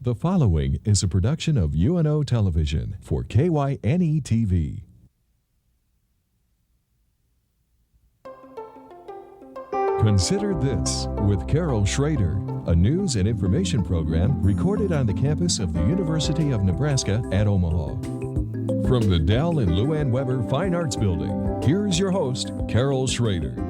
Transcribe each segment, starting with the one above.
The following is a production of UNO Television for KYNE TV. Consider This with Carol Schrader, a news and information program recorded on the campus of the University of Nebraska at Omaha. From the Dell and Luann Weber Fine Arts Building, here's your host, Carol Schrader.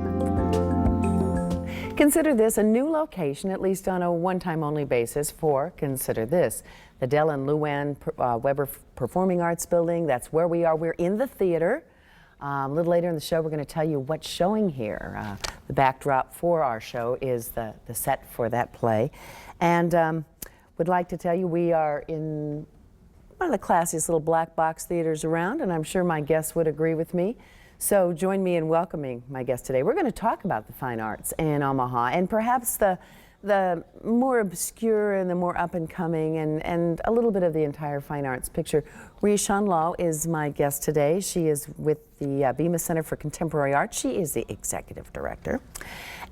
Consider This, a new location, at least on a one-time only basis, for Consider This. The Dell and Luann Weber Performing Arts Building, that's where we are. We're in the theater. A little later in the show, we're going to tell you what's showing here. The backdrop for our show is the set for that play. And would like to tell you we are in one of the classiest little black box theaters around, and I'm sure my guests would agree with me. So join me in welcoming my guest today. We're going to talk about the fine arts in Omaha and perhaps the more obscure and the more up and coming and a little bit of the entire fine arts picture. Rhea Law is my guest today. She is with the Bemis Center for Contemporary Art. She is the executive director.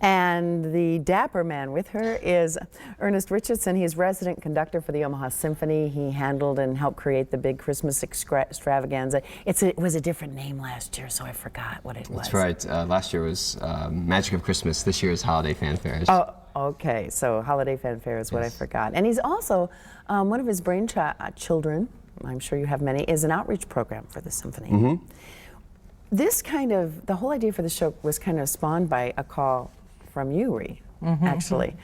And the dapper man with her is Ernest Richardson. He's resident conductor for the Omaha Symphony. He handled and helped create the big Christmas extravaganza. It was a different name last year, so I forgot what it was. That's right. Last year was Magic of Christmas. This year is Holiday Fanfares. Oh, okay. So Holiday Fanfare is what I forgot. And he's also, one of his children, I'm sure you have many, is an outreach program for the symphony. Mm-hmm. This the whole idea for the show was kind of spawned by a call from you, Rhea, actually,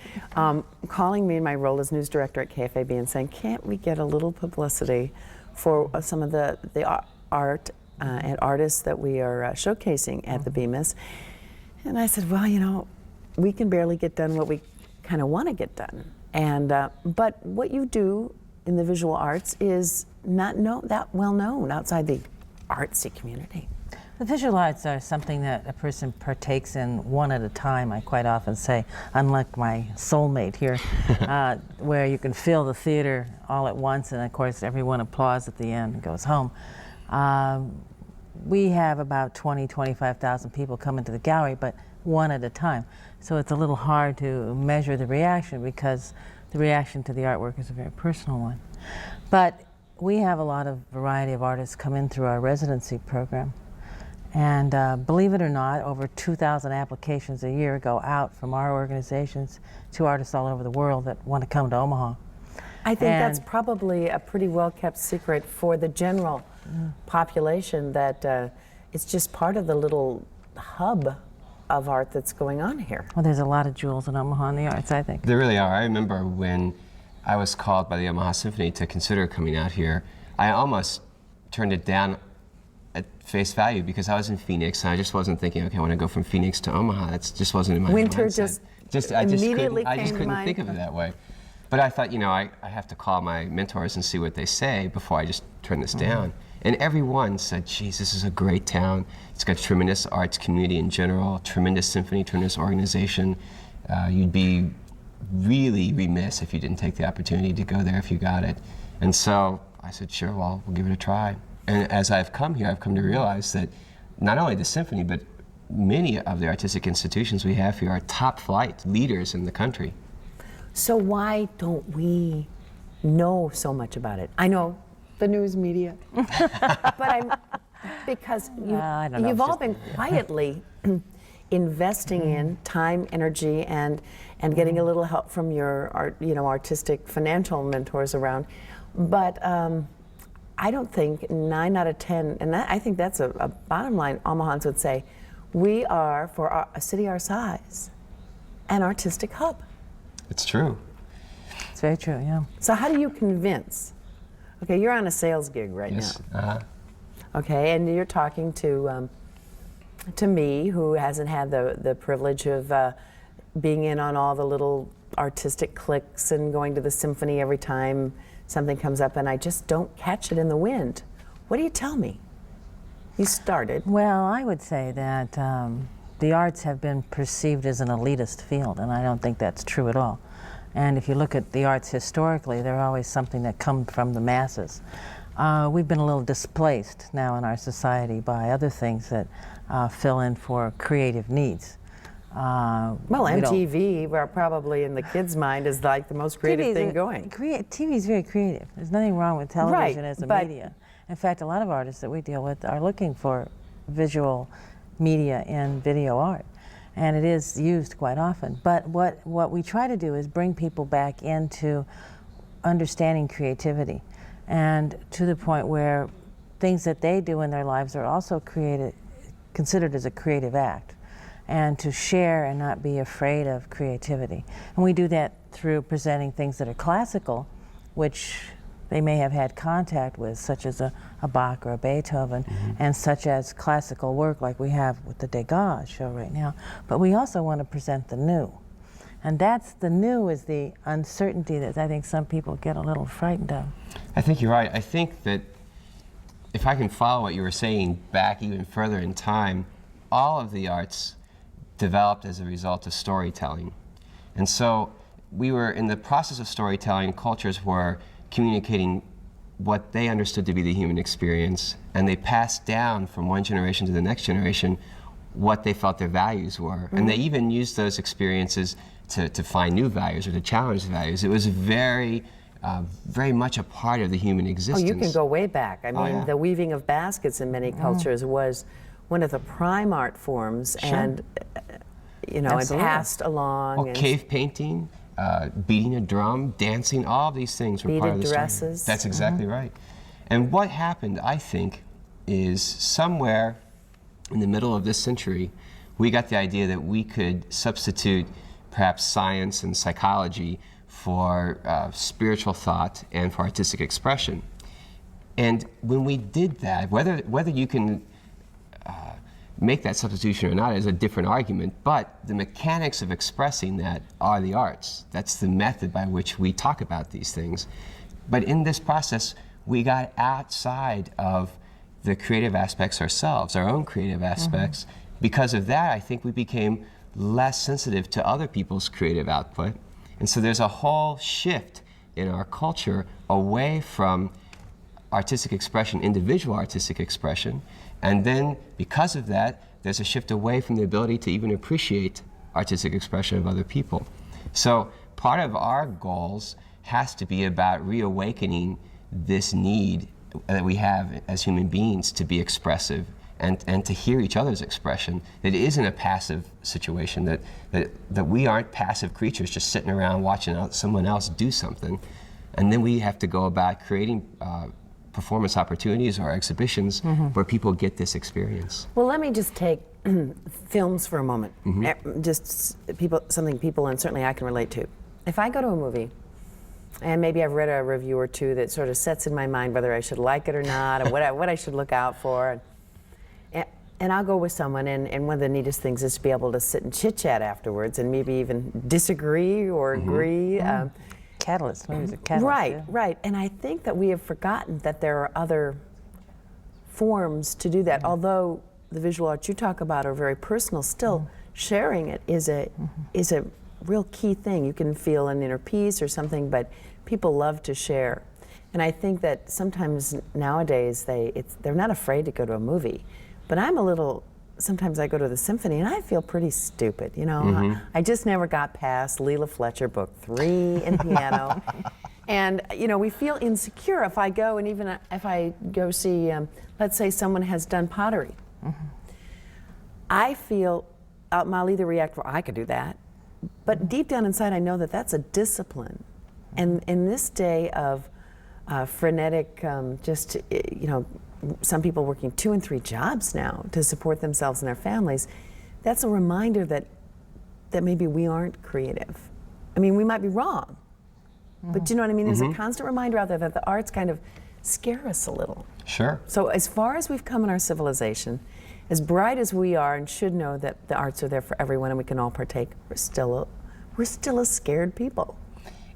calling me in my role as news director at KFAB and saying, can't we get a little publicity for some of the art and artists that we are showcasing at the Bemis? And I said, well, you know, we can barely get done what we kind of want to get done. And but what you do in the visual arts is not that well known outside the artsy community. The visual arts are something that a person partakes in one at a time, I quite often say, unlike my soulmate here, where you can fill the theater all at once and of course everyone applauds at the end and goes home. We have about 25,000 people come into the gallery, but one at a time. So it's a little hard to measure the reaction because the reaction to the artwork is a very personal one. But we have a lot of variety of artists come in through our residency program. And believe it or not, over 2,000 applications a year go out from our organizations to artists all over the world that want to come to Omaha. I think that's probably a pretty well-kept secret for the general population, that it's just part of the little hub of art that's going on here. Well, there's a lot of jewels in Omaha in the arts, I think. There really are. I remember when I was called by the Omaha Symphony to consider coming out here, I almost turned it down at face value because I was in Phoenix and I just wasn't thinking, okay, I want to go from Phoenix to Omaha. That just wasn't in my Winter mindset. I just couldn't think of it that way. But I thought, you know, I have to call my mentors and see what they say before I just turn this down. And everyone said, geez, this is a great town. It's got tremendous arts community in general, tremendous symphony, tremendous organization. You'd be really remiss if you didn't take the opportunity to go there if you got it. And so I said, sure, well, we'll give it a try. And as I've come here, I've come to realize that not only the symphony, but many of the artistic institutions we have here are top flight leaders in the country. So why don't we know so much about it? I know the news media, but because you've all been quietly investing in time, energy, and getting a little help from your artistic financial mentors around. But I don't think 9 out of 10, and I think that's a bottom line, Omahans would say, we are, for a city our size, an artistic hub. It's true. It's very true, yeah. So how do you convince? Okay, you're on a sales gig right now. Okay, and you're talking to me, who hasn't had the privilege of being in on all the little artistic cliques and going to the symphony every time something comes up, and I just don't catch it in the wind. What do you tell me? You started. Well, I would say that the arts have been perceived as an elitist field, and I don't think that's true at all. And if you look at the arts historically, they're always something that comes from the masses. We've been a little displaced now in our society by other things that fill in for creative needs. Well, MTV, well, probably in the kids' mind, is like the most creative thing going. TV is very creative. There's nothing wrong with television as a media. In fact, a lot of artists that we deal with are looking for visual media in video art, and it is used quite often. But what we try to do is bring people back into understanding creativity, and to the point where things that they do in their lives are also considered as a creative act, and to share and not be afraid of creativity. And we do that through presenting things that are classical, which they may have had contact with, such as a Bach or a Beethoven, and such as classical work like we have with the Degas show right now. But we also want to present the new. And that's the new, is the uncertainty that I think some people get a little frightened of. I think you're right. I think that if I can follow what you were saying back even further in time, all of the arts developed as a result of storytelling. And so we were in the process of storytelling. Cultures were communicating what they understood to be the human experience, and they passed down from one generation to the next generation what they felt their values were. And they even used those experiences to find new values or to challenge values. It was very much a part of the human existence. Oh, you can go way back. I mean, the weaving of baskets in many cultures was one of the prime art forms, and you know, Absolutely. it passed along. Oh, cave painting, beating a drum, dancing, all of these things were part of the story. dresses. That's exactly right. And what happened, I think, is somewhere in the middle of this century, we got the idea that we could substitute perhaps science and psychology for spiritual thought and for artistic expression. And when we did that, whether you can make that substitution or not is a different argument, but the mechanics of expressing that are the arts. That's the method by which we talk about these things. But in this process, we got outside of the creative aspects ourselves, our own creative aspects. Because of that, I think we became less sensitive to other people's creative output. And so there's a whole shift in our culture away from artistic expression, individual artistic expression, and then because of that, there's a shift away from the ability to even appreciate artistic expression of other people. So part of our goals has to be about reawakening this need that we have as human beings to be expressive and to hear each other's expression. That it isn't a passive situation, that we aren't passive creatures just sitting around watching someone else do something. And then we have to go about creating performance opportunities or exhibitions where people get this experience. Well, let me just take films for a moment. Just something people, and certainly I can relate to. If I go to a movie, and maybe I've read a review or two that sort of sets in my mind whether I should like it or not, and what I should look out for. And I'll go with someone, and one of the neatest things is to be able to sit and chit-chat afterwards and maybe even disagree or agree. Catalyst, movies are catalyst. Right, yeah. right. And I think that we have forgotten that there are other forms to do that. Although the visual arts you talk about are very personal, still sharing it is a real key thing. You can feel an inner peace or something, but people love to share. And I think that sometimes nowadays they're not afraid to go to a movie. But sometimes I go to the symphony and I feel pretty stupid, you know. I just never got past Leela Fletcher Book 3 in piano. And, you know, we feel insecure if I go, and even if I go see, let's say someone has done pottery. I feel, I'll either react, well, I could do that. But deep down inside, I know that that's a discipline. And in this day of frenetic, you know, some people working 2 and 3 jobs now to support themselves and their families, that's a reminder that maybe we aren't creative. I mean, we might be wrong, but do you know what I mean? There's a constant reminder out there that the arts kind of scare us a little. Sure. So as far as we've come in our civilization, as bright as we are and should know that the arts are there for everyone and we can all partake, we're still a scared people.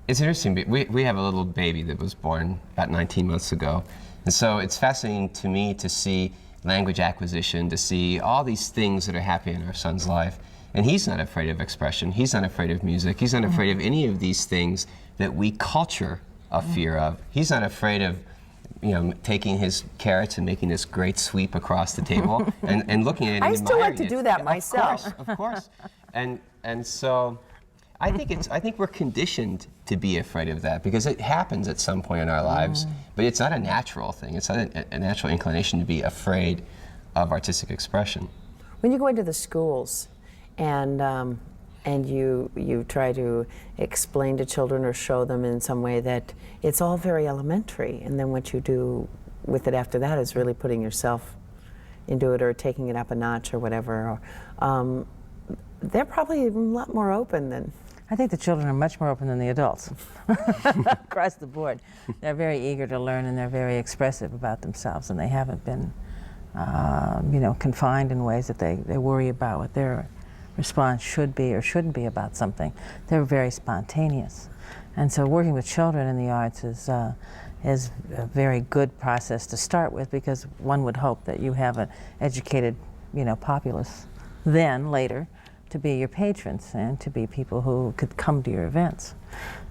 It's interesting. We have a little baby that was born about 19 months ago. And so it's fascinating to me to see language acquisition, to see all these things that are happening in our son's life. And he's not afraid of expression. He's not afraid of music. He's not afraid of any of these things that we culture a fear of. He's not afraid of, you know, taking his carrots and making this great sweep across the table and looking at it and I still like admiring to it. do that myself. Of course. And so I think we're conditioned to be afraid of that because it happens at some point in our lives, but it's not a natural thing. It's not a natural inclination to be afraid of artistic expression. When you go into the schools and you try to explain to children or show them in some way that it's all very elementary, and then what you do with it after that is really putting yourself into it or taking it up a notch or whatever. They're probably a lot more open than. I think the children are much more open than the adults across the board. They're very eager to learn and they're very expressive about themselves, and they haven't been confined in ways that they worry about what their response should be or shouldn't be about something. They're very spontaneous. And so working with children in the arts is a very good process to start with, because one would hope that you have an educated, populace then, later, to be your patrons and to be people who could come to your events.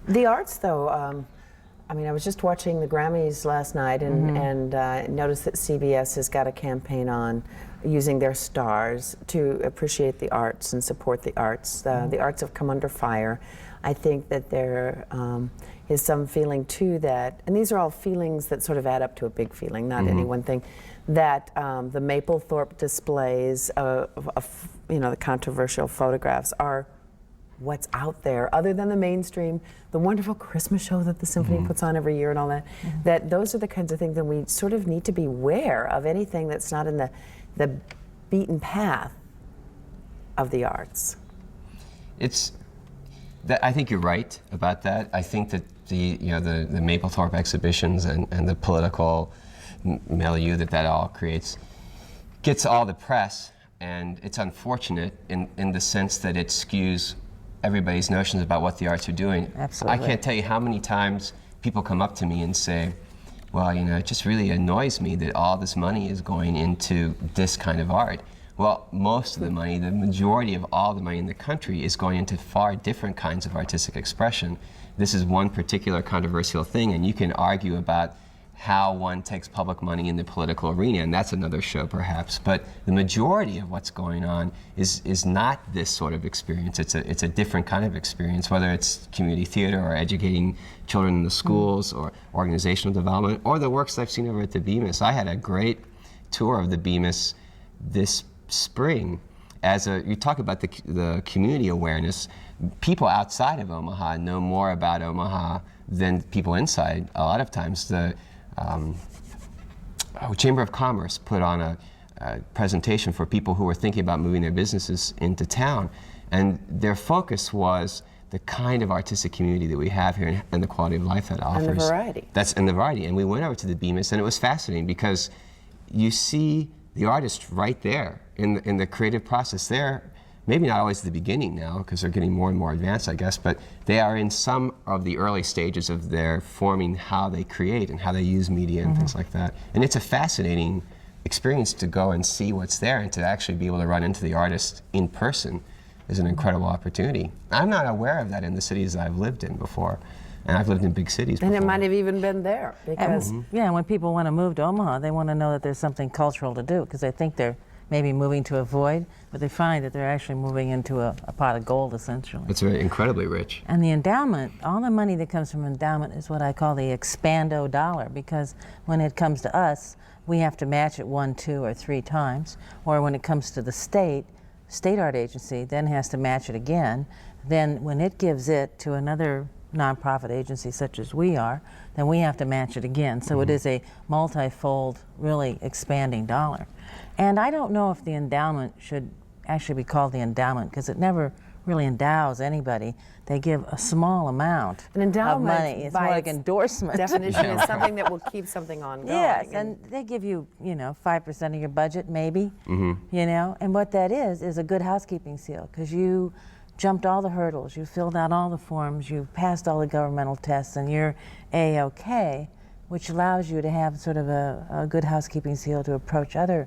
The arts, though, I was just watching the Grammys last night and noticed that CBS has got a campaign on using their stars to appreciate the arts and support the arts. The arts have come under fire. I think that there is some feeling too that, and these are all feelings that sort of add up to a big feeling, not any one thing, that the Mapplethorpe displays of the controversial photographs are what's out there, other than the mainstream, the wonderful Christmas show that the symphony puts on every year and all that, that those are the kinds of things that we sort of need to be aware of, anything that's not in the beaten path of the arts. I think you're right about that. I think that the Mapplethorpe exhibitions and the political milieu that all creates gets all the press, and it's unfortunate in the sense that it skews everybody's notions about what the arts are doing. Absolutely. I can't tell you how many times people come up to me and say, well, it just really annoys me that all this money is going into this kind of art. Well, most of the money, the majority of all the money in the country is going into far different kinds of artistic expression. This is one particular controversial thing, and you can argue about how one takes public money in the political arena, and that's another show perhaps, but the majority of what's going on is not this sort of experience. It's a different kind of experience, whether it's community theater or educating children in the schools or organizational development, or the works I've seen over at the Bemis. I had a great tour of the Bemis this spring. You talk about the community awareness, people outside of Omaha know more about Omaha than people inside. A lot of times the Chamber of Commerce put on a presentation for people who were thinking about moving their businesses into town, and their focus was the kind of artistic community that we have here and the quality of life that offers. And the variety. And the variety. And we went over to the Bemis, and it was fascinating because you see the artist right there in the creative process there. Maybe not always at the beginning now, because they're getting more and more advanced, I guess, but they are in some of the early stages of their forming how they create and how they use media and things like that. And it's a fascinating experience to go and see what's there, and to actually be able to run into the artist in person is an incredible opportunity. I'm not aware of that in the cities that I've lived in before, and I've lived in big cities before. And it might have even been there, because... Yeah, when people want to move to Omaha, they want to know that there's something cultural to do, because they think they're maybe moving to a void, but they find that they're actually moving into a pot of gold, essentially. It's very incredibly rich. And the endowment, all the money that comes from endowment is what I call the expando dollar, because when it comes to us, we have to match it 1, 2, or 3 times, or when it comes to the state art agency then has to match it again. Then when it gives it to another nonprofit agency such as we are, then we have to match it again. So it is a multi-fold, really expanding dollar. And I don't know if the endowment should actually be called the endowment, because it never really endows anybody. They give a small amount An endowment, of money. It's more like endorsement. Definition is something that will keep something ongoing. Yes, and they give you, 5% of your budget, maybe, and what that is a good housekeeping seal, because you jumped all the hurdles, you filled out all the forms, you passed all the governmental tests, and you're A-OK, which allows you to have sort of a good housekeeping seal to approach other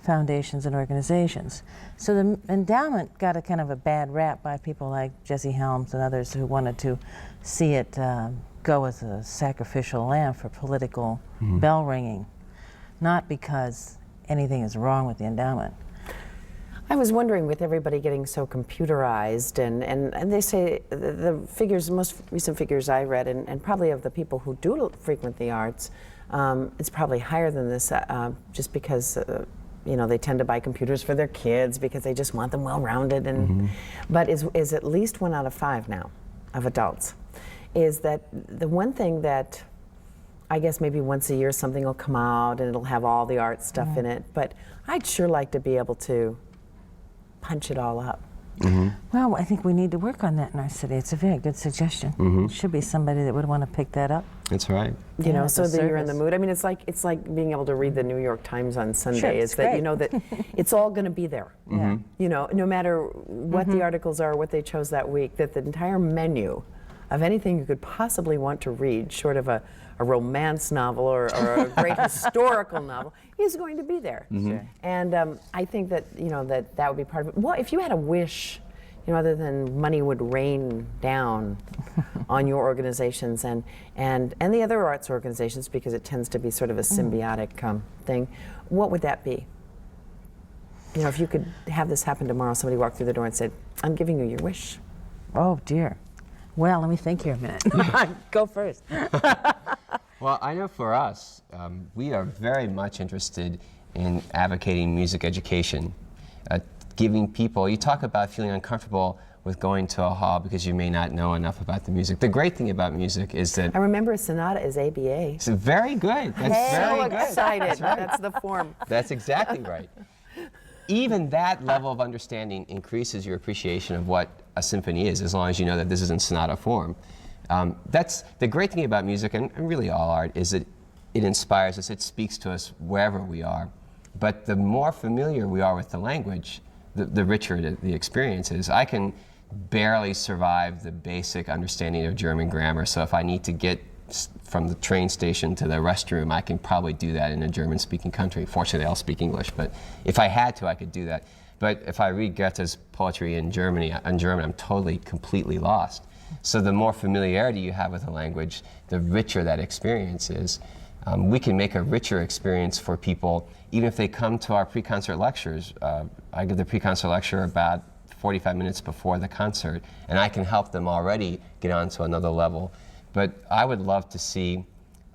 foundations and organizations. So the endowment got a kind of a bad rap by people like Jesse Helms and others who wanted to see it go as a sacrificial lamb for political bell ringing, not because anything is wrong with the endowment. I was wondering, with everybody getting so computerized, and they say the figures, most recent figures I read, and probably of the people who do frequent the arts, it's probably higher than this, just because you know, they tend to buy computers for their kids because they just want them well-rounded. And but is at least 1 out of 5 now of adults is that the one thing that I guess maybe once a year something will come out and it'll have all the art stuff in it, but I'd sure like to be able to punch it all up. Well, I think we need to work on that in our city. It's a very good suggestion. Should be somebody that would want to pick that up. That's right. You know, as so a that you're in the service. mood. I mean, it's like being able to read the New York Times on Sunday. Sure, is it's that you great. know that it's all going to be there. Yeah. You know, no matter what the articles are, what they chose that week, that the entire menu of anything you could possibly want to read, short of a romance novel or a great historical novel, is going to be there. Sure. And I think that, you know, that would be part of it. Well, if you had a wish, you know, other than money would rain down on your organizations and the other arts organizations, because it tends to be sort of a symbiotic thing, what would that be? You know, if you could have this happen tomorrow, somebody walked through the door and said, I'm giving you your wish. Oh, dear. Well, let me think here a minute. Go first. Well, I know for us, we are very much interested in advocating music education, giving people, you talk about feeling uncomfortable with going to a hall because you may not know enough about the music. The great thing about music is that I remember a sonata is ABA. it's very good. That's very So good. excited. That's the form. That's exactly right. Even that level of understanding increases your appreciation of what a symphony is, as long as you know that this is in sonata form. That's the great thing about music, and really all art, is that it inspires us, it speaks to us wherever we are. But the more familiar we are with the language, the richer the experience is. I can barely survive the basic understanding of German grammar, so if I need to get from the train station to the restroom, I can probably do that in a German-speaking country. Fortunately, I'll speak English, but if I had to, I could do that. But if I read Goethe's poetry in German, I'm totally, completely lost. So the more familiarity you have with a language, the richer that experience is. We can make a richer experience for people, even if they come to our pre-concert lectures. I give the pre-concert lecture about 45 minutes before the concert, and I can help them already get on to another level. But I would love to see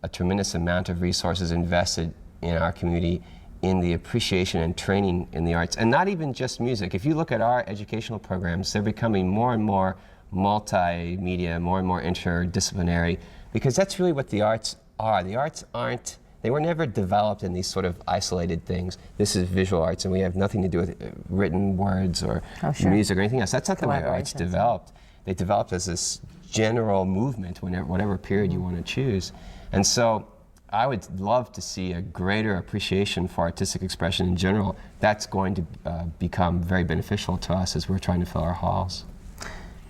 a tremendous amount of resources invested in our community in the appreciation and training in the arts, and not even just music. If you look at our educational programs, they're becoming more and more multimedia, more and more interdisciplinary, because that's really what the arts are. The arts aren't, they were never developed in these sort of isolated things. This is visual arts, and we have nothing to do with written words or music or anything else. That's not the way arts developed. They developed as this general movement, whatever period you want to choose. And so I would love to see a greater appreciation for artistic expression in general. That's going to become very beneficial to us as we're trying to fill our halls.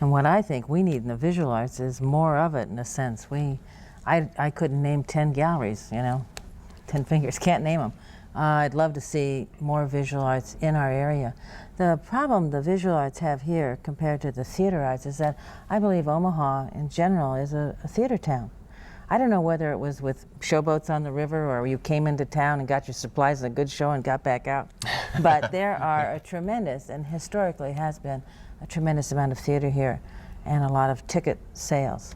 And what I think we need in the visual arts is more of it, in a sense. I couldn't name 10 galleries, you know, 10 fingers, can't name them. I'd love to see more visual arts in our area. The problem the visual arts have here compared to the theater arts is that I believe Omaha in general is a theater town. I don't know whether it was with showboats on the river or you came into town and got your supplies and a good show and got back out. But there are a tremendous, and historically has been, a tremendous amount of theater here and a lot of ticket sales.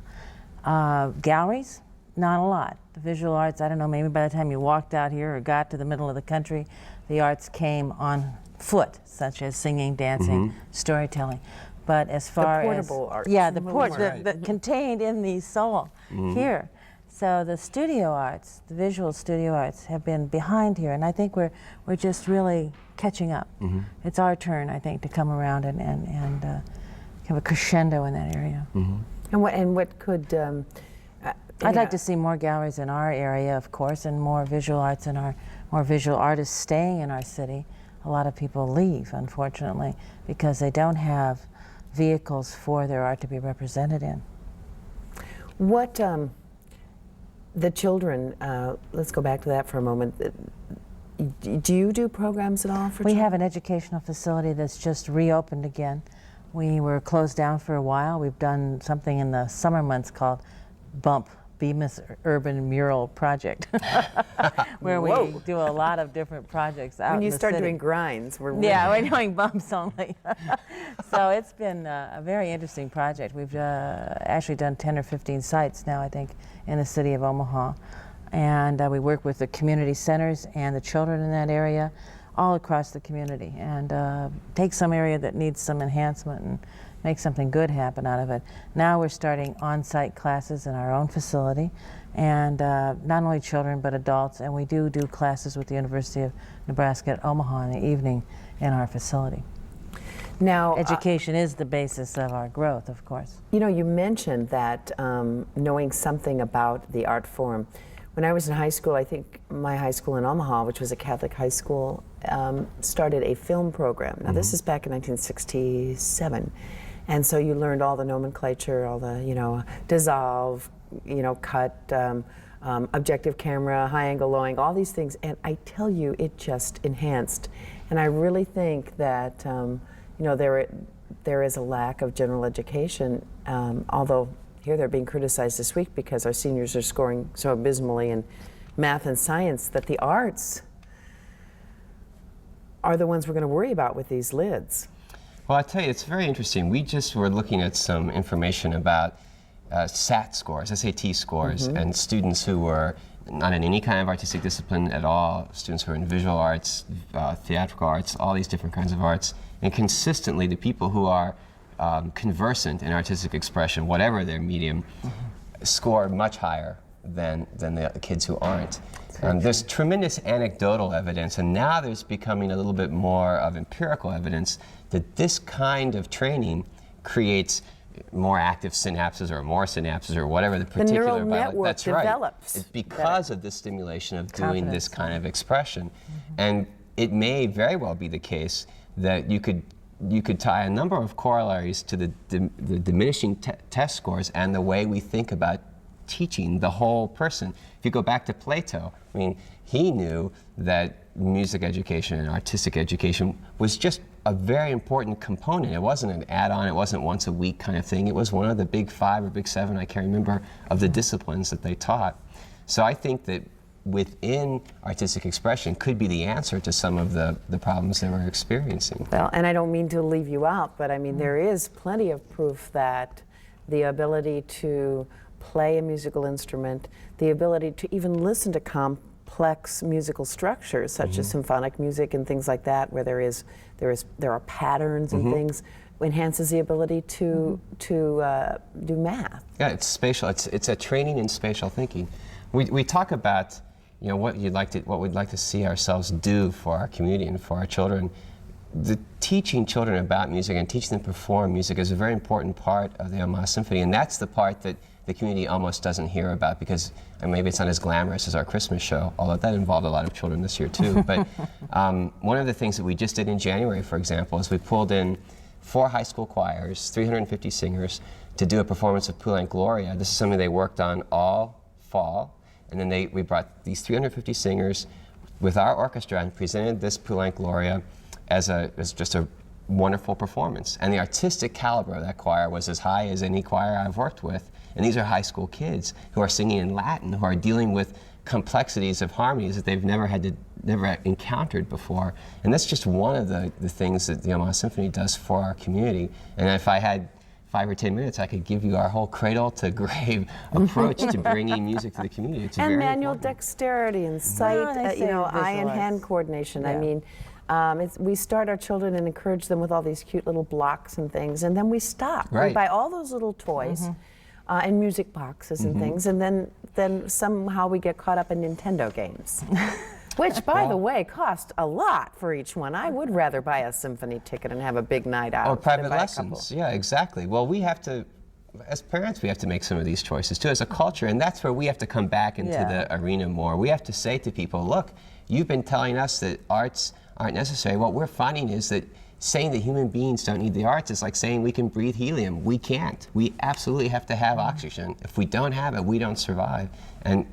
Galleries, not a lot. The visual arts, I don't know, maybe by the time you walked out here or got to the middle of the country, the arts came on foot, such as singing, dancing, storytelling. But as far portable as arts. yeah, the contained in the soul here. So the studio arts, the visual studio arts, have been behind here, and I think we're just really catching up. It's our turn, I think, to come around and have a crescendo in that area. And what could I'd like to see more galleries in our area, of course, and more visual arts and more visual artists staying in our city. A lot of people leave, unfortunately, because they don't have vehicles for their art to be represented in. What the children? Let's go back to that for a moment. Do you do programs at all for We children? have an educational facility that's just reopened again. We were closed down for a while. We've done something in the summer months called BUMP, Bemis Urban Mural Project, where we do a lot of different projects out in the When you start city. doing grinds, we're Yeah, we're doing bumps only. So it's been a very interesting project. We've actually done 10 or 15 sites now, I think, in the city of Omaha. And we work with the community centers and the children in that area, all across the community, and take some area that needs some enhancement and make something good happen out of it. Now we're starting on-site classes in our own facility, and not only children but adults, and we do classes with the University of Nebraska at Omaha in the evening in our facility. Now, Education is the basis of our growth, of course. you know, you mentioned that knowing something about the art form. When I was in high school, I think my high school in Omaha, which was a Catholic high school, started a film program. Now, this is back in 1967. And so you learned all the nomenclature, all the, you know, dissolve, you know, cut, objective camera, high angle, low angle, all these things. And I tell you, it just enhanced. And I really think that, you know, there is a lack of general education, although here they're being criticized this week because our seniors are scoring so abysmally in math and science that the arts are the ones we're going to worry about with these lids. Well, I tell you, it's very interesting. We just were looking at some information about SAT scores, SAT scores, and students who were not in any kind of artistic discipline at all, students who are in visual arts, theatrical arts, all these different kinds of arts, and consistently the people who are conversant in artistic expression, whatever their medium, score much higher than the kids who aren't. There's tremendous anecdotal evidence, and now there's becoming a little bit more of empirical evidence that this kind of training creates more active synapses or more synapses or whatever the particular neural network that's develops. right. It's because of the stimulation of doing this kind of expression. And it may very well be the case that you could tie a number of corollaries to the diminishing test scores and the way we think about teaching the whole person. If you go back to Plato, I mean, he knew that music education and artistic education was just a very important component. It wasn't an add-on, it wasn't once a week kind of thing. It was one of the big 5 or big 7, I can't remember, of the disciplines that they taught. So I think that within artistic expression could be the answer to some of the problems that we're experiencing. Well, and I don't mean to leave you out, but I mean, there is plenty of proof that the ability to play a musical instrument, the ability to even listen to complex musical structures, such as symphonic music and things like that, where there are patterns and things, enhances the ability to do math. Yeah, it's spatial. It's a training in spatial thinking. We talk about, you know, what we'd like to see ourselves do for our community and for our children. The teaching children about music and teaching them to perform music is a very important part of the Omaha Symphony, and that's the part that the community almost doesn't hear about because maybe it's not as glamorous as our Christmas show, although that involved a lot of children this year too. But one of the things that we just did in January, for example, is we pulled in 4 high school choirs, 350 singers, to do a performance of Poulenc Gloria. This is something they worked on all fall, and then we brought these 350 singers with our orchestra and presented this Poulenc Gloria as just a wonderful performance. And the artistic caliber of that choir was as high as any choir I've worked with. And these are high school kids who are singing in Latin, who are dealing with complexities of harmonies that they've never encountered before. And that's just one of the things that the Omaha Symphony does for our community. And if I had 5 or 10 minutes, I could give you our whole cradle to grave approach to bringing music to the community. It's And very manual important. dexterity and sight, you know, eye and hand coordination. I mean, we start our children and encourage them with all these cute little blocks and things, and then we stop. Right. We buy all those little toys and music boxes and things, and then somehow we get caught up in Nintendo games. Which, by the way, cost a lot for each one. I would rather buy a symphony ticket and have a big night out. Or private than buy a lessons. couple. Yeah, exactly. Well, we have to, as parents, we have to make some of these choices too, as a culture, and that's where we have to come back into the arena more. We have to say to people, look, you've been telling us that arts aren't necessary. What we're finding is that saying that human beings don't need the arts is like saying we can breathe helium. We can't. We absolutely have to have oxygen. If we don't have it, we don't survive. And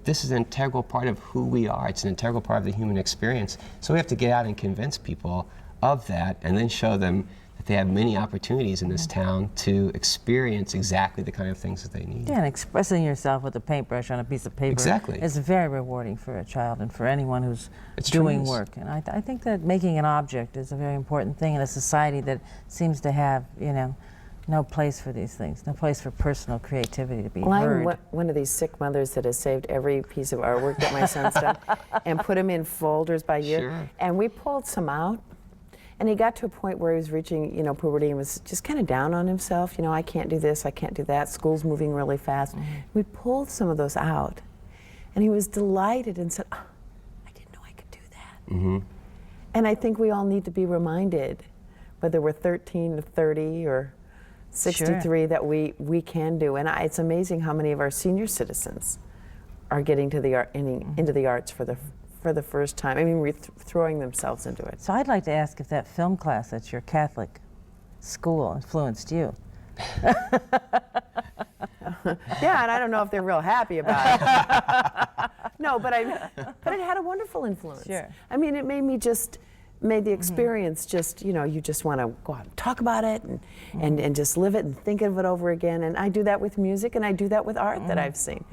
this is an integral part of who we are. It's an integral part of the human experience. So we have to get out and convince people of that and then show them that they have many opportunities in this town to experience exactly the kind of things that they need. Yeah, and expressing yourself with a paintbrush on a piece of paper Exactly. is very rewarding for a child and for anyone who's It's doing tremendous. work. And I think that making an object is a very important thing in a society that seems to have, you know, no place for these things, no place for personal creativity to be Well, heard. I'm one of these sick mothers that has saved every piece of artwork that my son's done and put them in folders by year. Sure. And we pulled some out. And he got to a point where he was reaching, you know, puberty and was just kind of down on himself. You know, I can't do this, I can't do that. School's moving really fast. We pulled some of those out. And he was delighted and said, oh, I didn't know I could do that. And I think we all need to be reminded, whether we're 13 or 30 or 63, that we can do. And it's amazing how many of our senior citizens are getting to the art, into the arts for the first time. I mean, throwing themselves into it. So I'd like to ask if that film class at your Catholic school influenced you. Yeah, and I don't know if they're real happy about it. No, but it had a wonderful influence. Sure. I mean, it made the experience just, you know, you just want to go out and talk about it and just live it and think of it over again. And I do that with music and I do that with art that I've seen.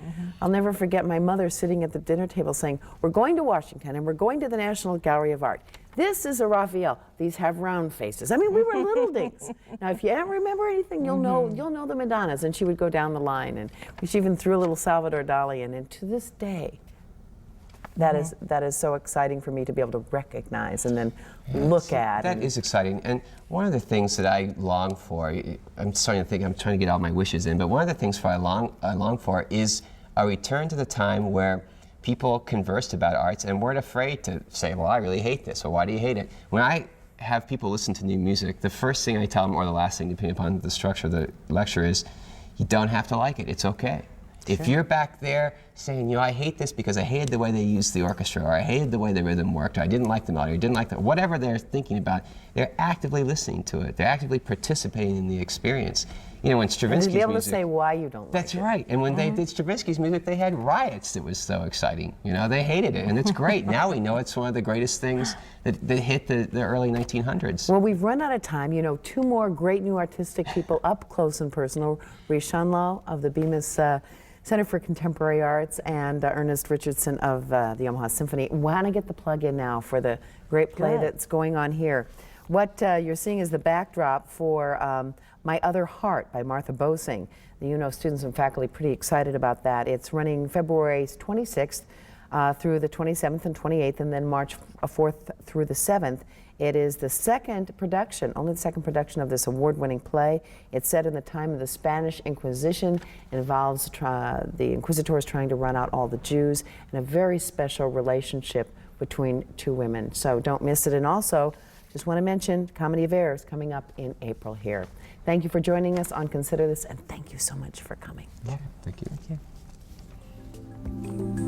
I'll never forget my mother sitting at the dinner table saying, we're going to Washington and we're going to the National Gallery of Art. This is a Raphael. These have round faces. I mean, we were little dings. Now, if you ever remember anything, you'll know the Madonnas. And she would go down the line, and she even threw a little Salvador Dali in. And to this day, that is so exciting for me to be able to recognize and then look at. That is exciting. And one of the things that I long for, I'm starting to think I'm trying to get all my wishes in, but one of the things I long for is a return to the time where people conversed about arts and weren't afraid to say, well, I really hate this, or why do you hate it? When I have people listen to new music, the first thing I tell them, or the last thing, depending upon the structure of the lecture, is you don't have to like it. It's okay. If you're back there saying, you know, I hate this because I hated the way they used the orchestra, or I hated the way the rhythm worked, or I didn't like the melody, or didn't like the, whatever they're thinking about, they're actively listening to it. They're actively participating in the experience. You know, when Stravinsky's And to be able music, to say why you don't that's like it. right. And when they did Stravinsky's music, they had riots. That was so exciting. You know, they hated it, and it's great. Now we know it's one of the greatest things that hit the early 1900s. Well, we've run out of time. You know, two more great new artistic people up close and personal. Rishan Law of the Bemis Center for Contemporary Arts and Ernest Richardson of the Omaha Symphony. Want to get the plug in now for the great play that's going on here. What you're seeing is the backdrop for My Other Heart by Martha Bosing. The UNO students and faculty pretty excited about that. It's running February 26th through the 27th and 28th, and then March 4th through the 7th. It is the second production, only the second production of this award-winning play. It's set in the time of the Spanish Inquisition. It involves the inquisitors trying to run out all the Jews, and a very special relationship between two women. So don't miss it. And also, just want to mention Comedy of Errors coming up in April here. Thank you for joining us on Consider This, and thank you so much for coming. Yeah, thank you. Thank you.